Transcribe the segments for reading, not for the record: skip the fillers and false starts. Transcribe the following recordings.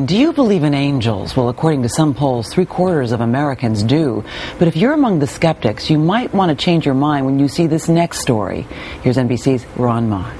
Do you believe in angels? Well, according to some polls, 3/4 of Americans do. But if you're among the skeptics, you might want to change your mind when you see this next story. Here's NBC's Ron Mott.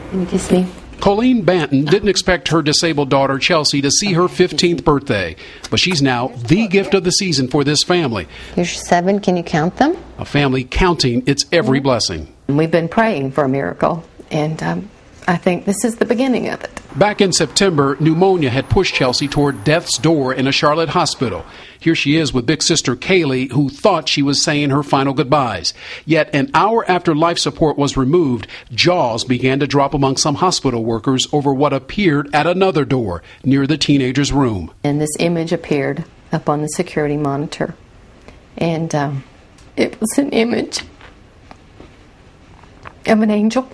Can you kiss me? Colleen Banton didn't expect her disabled daughter Chelsea to see her 15th birthday, but she's now the gift of the season for this family. You're 7. Can you count them? A family counting its every blessing. We've been praying for a miracle, and I think this is the beginning of it. Back in September, pneumonia had pushed Chelsea toward death's door in a Charlotte hospital. Here she is with big sister Kaylee, who thought she was saying her final goodbyes. Yet an hour after life support was removed, jaws began to drop among some hospital workers over what appeared at another door near the teenager's room. And this image appeared up on the security monitor. And it was an image of an angel.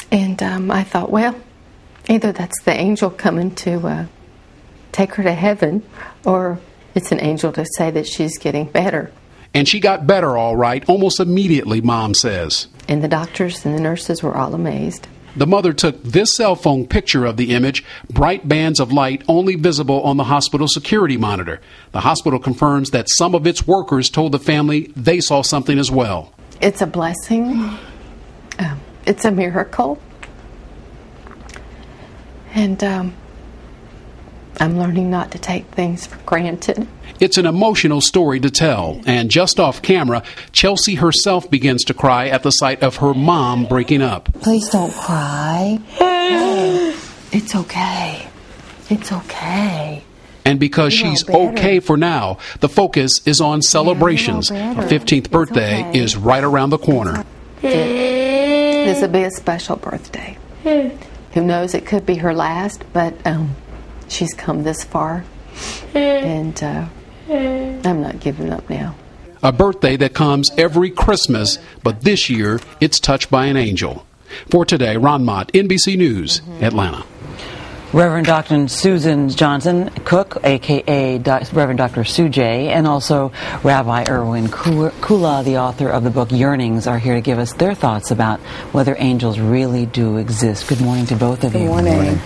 And I thought, well, either that's the angel coming to take her to heaven, or it's an angel to say that she's getting better. And she got better all right, almost immediately, Mom says. And the doctors and the nurses were all amazed. The mother took this cell phone picture of the image, bright bands of light only visible on the hospital security monitor. The hospital confirms that some of its workers told the family they saw something as well. It's a blessing. It's a miracle. And I'm learning not to take things for granted. It's an emotional story to tell, and just off camera, Chelsea herself begins to cry at the sight of her mom breaking up. Please don't cry. Hey, it's okay. It's okay. And because she's okay for now, the focus is on celebrations. Her 15th birthday is right around the corner. This will be a special birthday. Who knows, it could be her last, but she's come this far, and I'm not giving up now. A birthday that comes every Christmas, but this year it's touched by an angel. For today, Ron Mott, NBC News, Atlanta. Reverend Dr. Susan Johnson Cook, a.k.a. Reverend Dr. Sue J., and also Rabbi Erwin Kula, the author of the book Yearnings, are here to give us their thoughts about whether angels really do exist. Good morning to both of you. Good morning.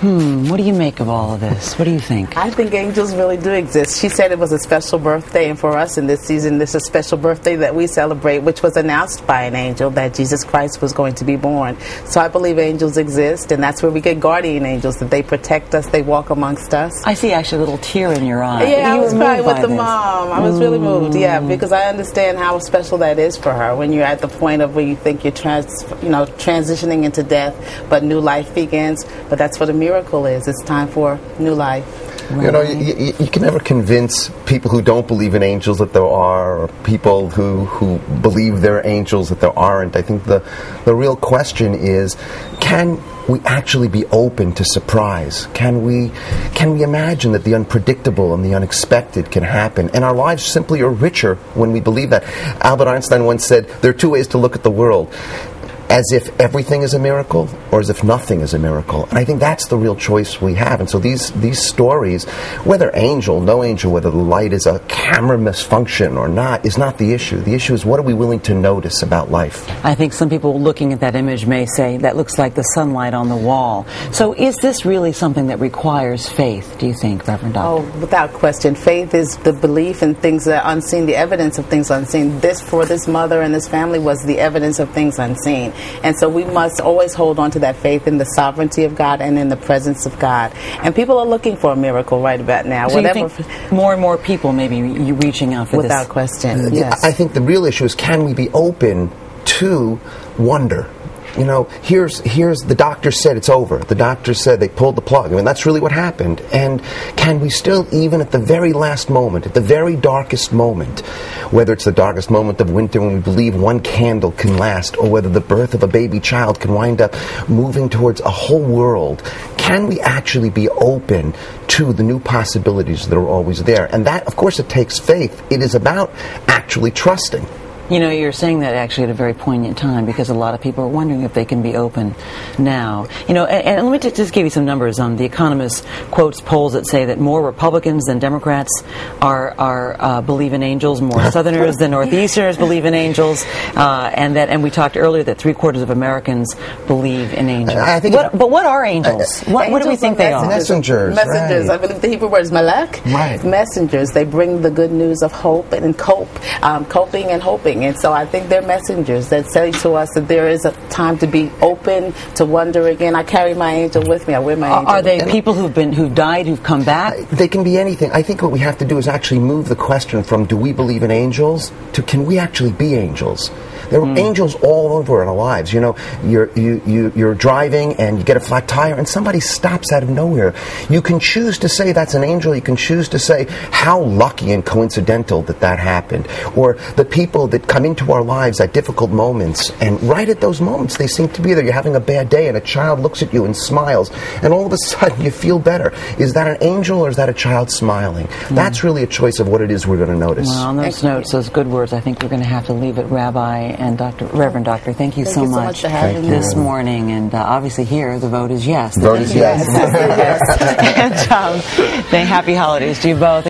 What do you make of all of this? What do you think? I think angels really do exist. She said it was a special birthday, and for us in this season, this is a special birthday that we celebrate, which was announced by an angel that Jesus Christ was going to be born. So I believe angels exist, and that's where we get guardian angels, that they protect us, they walk amongst us. I see actually a little tear in your eye. Yeah, I was crying with the mom. I was really moved, yeah, because I understand how special that is for her when you're at the point of where you think you're transitioning into death, but new life begins. But that's what a miracle is. It's time for new life. Right. You know, you can never convince people who don't believe in angels that there are, or people who believe there are angels that there aren't. I think the real question is, can we actually be open to surprise? Can we imagine that the unpredictable and the unexpected can happen? And our lives simply are richer when we believe that. Albert Einstein once said, there are two ways to look at the world. As if everything is a miracle, or as if nothing is a miracle. And I think that's the real choice we have. And so these stories, whether angel, no angel, whether the light is a camera misfunction or not, is not the issue. The issue is, what are we willing to notice about life? I think some people looking at that image may say, that looks like the sunlight on the wall. So is this really something that requires faith, do you think, Reverend Doctor? Oh, without question. Faith is the belief in things that are unseen, the evidence of things unseen. This, for this mother and this family, was the evidence of things unseen. And so we must always hold on to that faith in the sovereignty of God and in the presence of God. And people are looking for a miracle right about now. So you think more and more people may be reaching out for this? Without question, yes. I think the real issue is, can we be open to wonder? You know, here's the doctor said it's over. The doctor said they pulled the plug. I mean, that's really what happened. And can we still, even at the very last moment, at the very darkest moment, whether it's the darkest moment of winter when we believe one candle can last, or whether the birth of a baby child can wind up moving towards a whole world, can we actually be open to the new possibilities that are always there? And that, of course, it takes faith. It is about actually trusting. You know, you're saying that actually at a very poignant time, because a lot of people are wondering if they can be open now. You know, and let me just give you some numbers. The Economist quotes polls that say that more Republicans than Democrats believe in angels, more Southerners than Northeasterners believe in angels, and we talked earlier that 3/4 of Americans believe in angels. But what are angels? What do we think they are? Messengers. Messengers. Right. I believe the Hebrew word is malak. Right. Messengers. They bring the good news of hope and coping and hoping. And so I think they're messengers that say to us that there is a time to be open, to wonder again. I carry my angel with me. I wear my angel. Are they people who've died, who've come back? They can be anything. I think what we have to do is actually move the question from do we believe in angels to can we actually be angels? There are angels all over in our lives. You know, you're driving and you get a flat tire and somebody stops out of nowhere. You can choose to say that's an angel. You can choose to say how lucky and coincidental that happened. Or the people that come into our lives at difficult moments, and right at those moments they seem to be there. You're having a bad day and a child looks at you and smiles, and all of a sudden you feel better. Is that an angel or is that a child smiling? That's really a choice of what it is we're going to notice. Well, on those notes, those good words, I think we're going to have to leave it. Rabbi and Reverend Doctor, thank you so much for having me this morning. And obviously here, the vote is yes. The vote is yes. And happy holidays to you both.